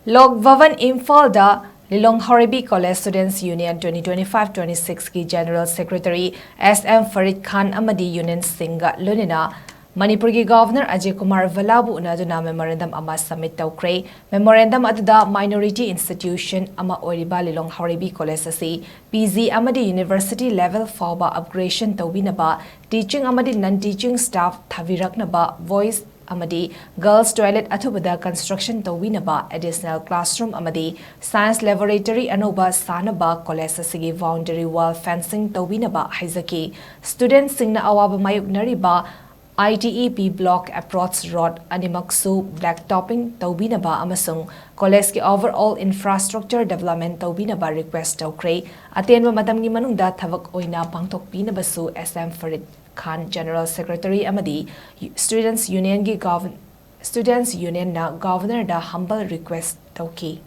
Log BHAVAN IMPHAL da Lilong Haoreibi College Students Union 2025-26 ki General Secretary SM FARID Khan AMADI Union Singa LOINANA Manipur ki Governor AJAY KUMAR Valabu Unaduna Memorendum ama submit Toukhre Memorandum aduda Minority Institution ama oiriba Lilong Haoreibi College asi PG AMADI University level fauba upgradation tawbinaba teaching AMADI non-teaching staff thaviraknaba voice AMADI girls toilet athubada construction tawinaba additional classroom AMADI science laboratory anoba sanaba college asigi boundary wall fencing tawinaba haizaki students singna awaba mayuk nariba ITEP block approach road animaksu blacktopping tawbinaba amasung college ki overall infrastructure development tawbinaba request Toukhre atenba matamgi manungda thabak oina pangthokpinabasu SM FARID Khan General Secretary AMADI Students Union na Governor da humble request Toukhre